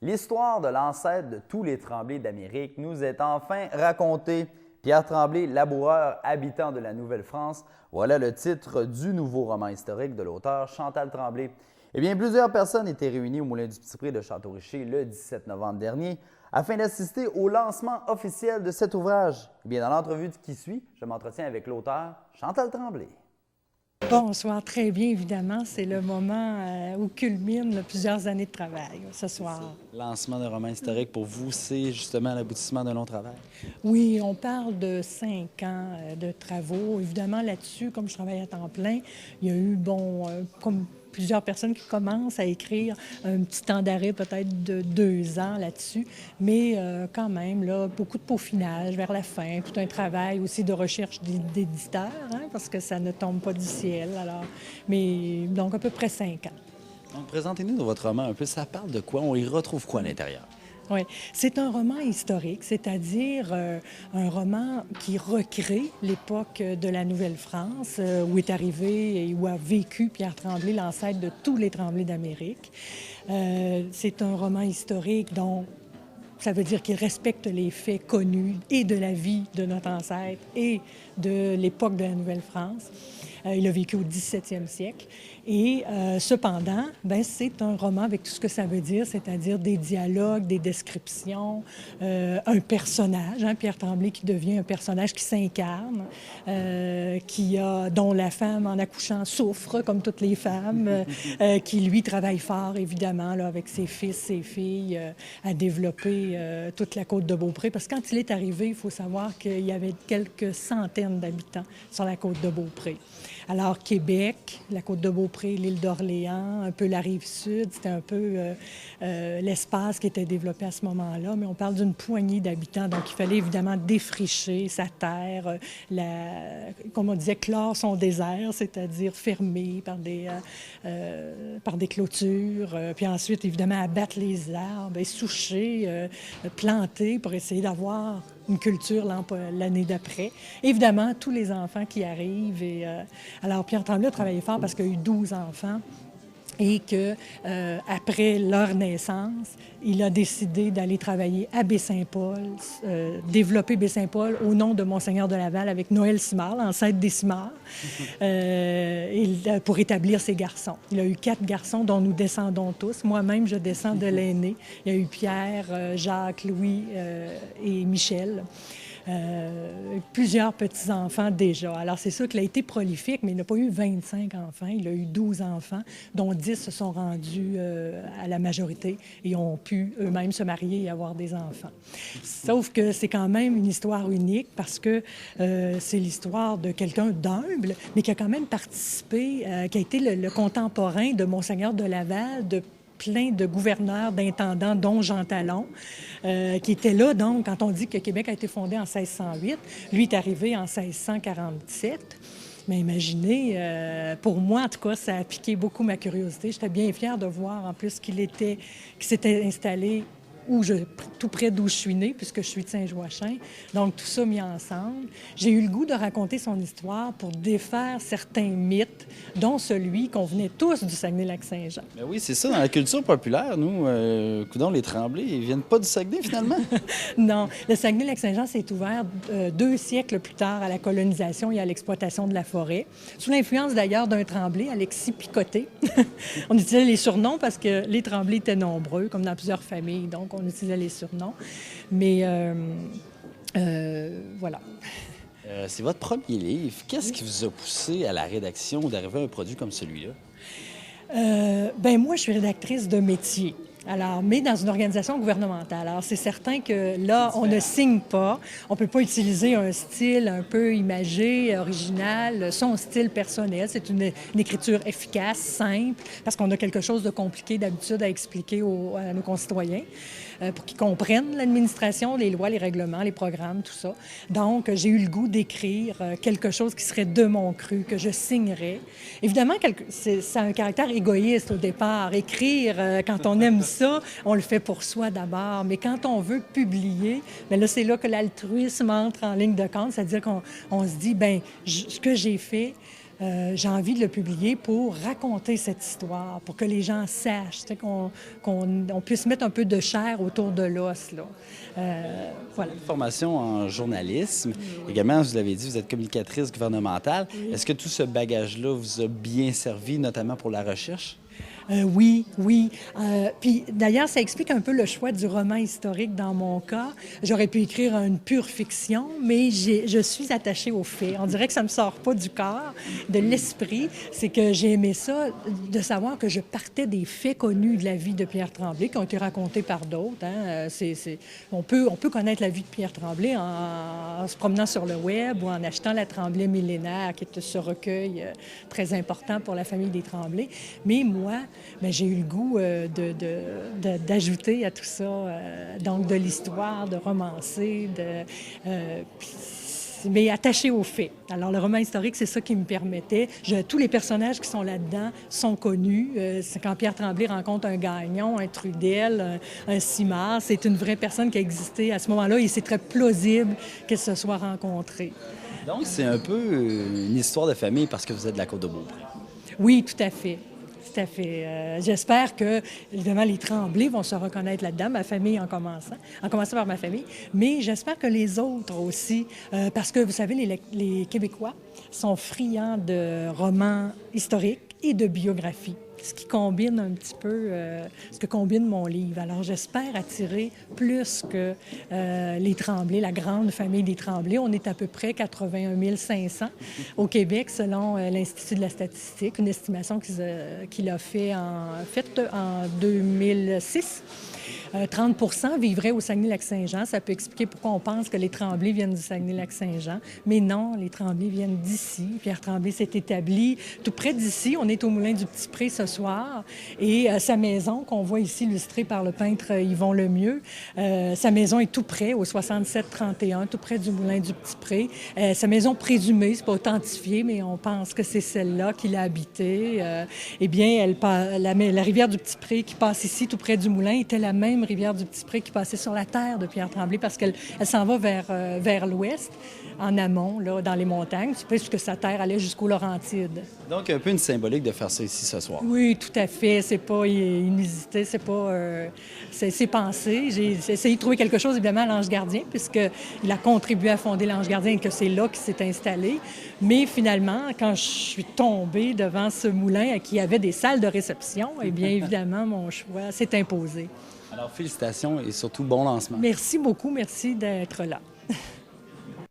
L'histoire de l'ancêtre de tous les Tremblay d'Amérique nous est enfin racontée. Pierre Tremblay, laboureur habitant de la Nouvelle-France, voilà le titre du nouveau roman historique de l'auteur Chantal Tremblay. Eh bien, plusieurs personnes étaient réunies au Moulin du Petit Pré de Château-Richer le 17 novembre dernier afin d'assister au lancement officiel de cet ouvrage. Eh bien, dans l'entrevue qui suit, je m'entretiens avec l'auteur Chantal Tremblay. Bonsoir, très bien, évidemment. C'est le moment où culminent plusieurs années de travail ce soir. Le lancement d'un roman historique, pour vous, c'est justement l'aboutissement d'un long travail? Oui, on parle de 5 ans de travaux. Évidemment, là-dessus, comme je travaille à temps plein, il y a eu, comme plusieurs personnes qui commencent à écrire un petit temps d'arrêt peut-être de 2 ans là-dessus, mais quand même, là, beaucoup de peaufinage vers la fin, tout un travail aussi de recherche d'éditeurs, hein, parce que ça ne tombe pas du ciel. Alors, mais donc à peu près 5 ans. Donc, présentez-nous dans votre roman un peu, ça parle de quoi? On y retrouve quoi à l'intérieur? Oui, c'est un roman historique, c'est-à-dire un roman qui recrée l'époque de la Nouvelle-France, où est arrivé et où a vécu Pierre Tremblay, l'ancêtre de tous les Tremblay d'Amérique. C'est un roman historique dont ça veut dire qu'il respecte les faits connus et de la vie de notre ancêtre et de l'époque de la Nouvelle-France. Il a vécu au 17e siècle. Et cependant, c'est un roman avec tout ce que ça veut dire, c'est-à-dire des dialogues, des descriptions, un personnage, hein, Pierre Tremblay qui devient un personnage qui s'incarne, dont la femme en accouchant souffre, comme toutes les femmes, qui, lui, travaille fort, évidemment, là, avec ses fils, ses filles, à développer toute la côte de Beaupré. Parce que quand il est arrivé, il faut savoir qu'il y avait quelques centaines d'habitants sur la côte de Beaupré. Alors, Québec, la côte de Beaupré, l'île d'Orléans, un peu la Rive-Sud, c'était un peu l'espace qui était développé à ce moment-là. Mais on parle d'une poignée d'habitants, donc il fallait évidemment défricher sa terre, comme on disait, clore son désert, c'est-à-dire fermer par des clôtures, puis ensuite, évidemment, abattre les arbres, soucher, planter pour essayer d'avoir une culture l'année d'après. Évidemment, tous les enfants qui arrivent. Alors, Pierre Tremblay a travaillé fort parce qu'il a eu 12 enfants et que après leur naissance, il a décidé d'aller travailler à Baie-Saint-Paul, développer Baie-Saint-Paul au nom de Monseigneur de Laval avec Noël Simard, l'ancêtre des Simard, pour établir ses garçons. Il a eu 4 garçons dont nous descendons tous. Moi-même, je descends de l'aîné. Il y a eu Pierre, Jacques, Louis et Michel. Plusieurs petits-enfants déjà. Alors, c'est sûr qu'il a été prolifique, mais il n'a pas eu 25 enfants. Il a eu 12 enfants, dont 10 se sont rendus à la majorité et ont pu eux-mêmes se marier et avoir des enfants. Sauf que c'est quand même une histoire unique parce que c'est l'histoire de quelqu'un d'humble, mais qui a quand même participé, qui a été le contemporain de Monseigneur de Laval, de plein de gouverneurs, d'intendants, dont Jean Talon, qui était là, donc, quand on dit que Québec a été fondé en 1608, lui est arrivé en 1647. Mais imaginez, pour moi, en tout cas, ça a piqué beaucoup ma curiosité. J'étais bien fière de voir, en plus, qu'il s'était installé tout près d'où je suis née, puisque je suis de Saint-Joachim. Donc, tout ça mis ensemble. J'ai eu le goût de raconter son histoire pour défaire certains mythes, dont celui qu'on venait tous du Saguenay-Lac-Saint-Jean. Mais oui, c'est ça, dans la culture populaire, nous, coudonc, les Tremblay, ils viennent pas du Saguenay, finalement? Non, le Saguenay-Lac-Saint-Jean s'est ouvert 2 siècles plus tard à la colonisation et à l'exploitation de la forêt, sous l'influence d'ailleurs d'un Tremblay, Alexis Picoté. On utilisait les surnoms parce que les Tremblay étaient nombreux, comme dans plusieurs familles, donc on utilisait les surnoms. Mais voilà. C'est votre premier livre. Qu'est-ce qui vous a poussé à la rédaction d'arriver à un produit comme celui-là? Moi, je suis rédactrice de métier. Alors, mais dans une organisation gouvernementale. Alors, c'est certain que là, on ne signe pas. On ne peut pas utiliser un style un peu imagé, original, son style personnel. C'est une écriture efficace, simple, parce qu'on a quelque chose de compliqué d'habitude à expliquer à nos concitoyens pour qu'ils comprennent l'administration, les lois, les règlements, les programmes, tout ça. Donc, j'ai eu le goût d'écrire quelque chose qui serait de mon cru, que je signerais. Évidemment, ça a un caractère égoïste au départ. Écrire, quand on aime ça, on le fait pour soi d'abord. Mais quand on veut publier, bien là, c'est là que l'altruisme entre en ligne de compte. C'est-à-dire qu'on se dit, ce que j'ai fait, j'ai envie de le publier pour raconter cette histoire, pour que les gens sachent, qu'on puisse mettre un peu de chair autour de l'os, là. Voilà. Une formation en journalisme. Également, vous l'avez dit, vous êtes communicatrice gouvernementale. Oui. Est-ce que tout ce bagage-là vous a bien servi, notamment pour la recherche? Oui, oui. Puis d'ailleurs, ça explique un peu le choix du roman historique dans mon cas. J'aurais pu écrire une pure fiction, mais je suis attachée aux faits. On dirait que ça me sort pas du corps, de l'esprit. C'est que j'ai aimé ça, de savoir que je partais des faits connus de la vie de Pierre Tremblay, qui ont été racontés par d'autres. Hein. On peut connaître la vie de Pierre Tremblay en se promenant sur le web ou en achetant La Tremblay millénaire, qui est ce recueil très important pour la famille des Tremblay. Mais moi, bien, j'ai eu le goût d'ajouter à tout ça, donc de l'histoire, de romancer, mais attaché aux faits. Alors, le roman historique, c'est ça qui me permettait. Tous les personnages qui sont là-dedans sont connus. C'est quand Pierre Tremblay rencontre un Gagnon, un Trudel, un Simard, c'est une vraie personne qui a existé à ce moment-là et c'est très plausible qu'elle se soit rencontrée. Donc, c'est un peu une histoire de famille parce que vous êtes de la Côte-de-Beaupré. Oui, tout à fait. Tout à fait. J'espère que, évidemment, les Tremblay vont se reconnaître là-dedans, ma famille en commençant par ma famille, mais j'espère que les autres aussi, parce que, vous savez, les Québécois sont friands de romans historiques et de biographies, ce qui combine un petit peu ce que combine mon livre. Alors, j'espère attirer plus que les Tremblay, la grande famille des Tremblay. On est à peu près 81 500 au Québec, selon l'Institut de la statistique, une estimation qu'il a faite en 2006. 30 % vivraient au Saguenay-Lac-Saint-Jean. Ça peut expliquer pourquoi on pense que les Tremblay viennent du Saguenay-Lac-Saint-Jean. Mais non, les Tremblay viennent d'ici. Pierre Tremblay s'est établi tout près d'ici. On est au Moulin du Petit-Pré ce soir. Et sa maison, qu'on voit ici illustrée par le peintre Yvon Lemieux, sa maison est tout près, au 67-31, tout près du Moulin du Petit-Pré. Sa maison présumée, c'est pas authentifié, mais on pense que c'est celle-là qu'il a habitée. Eh bien, la rivière du Petit-Pré qui passe ici, tout près du moulin, était la même rivière du Petit-Pré qui passait sur la terre de Pierre Tremblay parce qu'elle s'en va vers l'ouest, en amont, là, dans les montagnes, puisque sa terre allait jusqu'aux Laurentides. Donc, un peu une symbolique de faire ça ici ce soir. Oui, tout à fait. C'est pas inusité, c'est pas... c'est pensé. J'ai essayé de trouver quelque chose, évidemment, à l'Ange Gardien, puisqu'il a contribué à fonder l'Ange Gardien et que c'est là qu'il s'est installé. Mais finalement, quand je suis tombée devant ce moulin qui avait des salles de réception, eh bien, évidemment, mon choix s'est imposé. Alors, félicitations et surtout bon lancement. Merci beaucoup. Merci d'être là.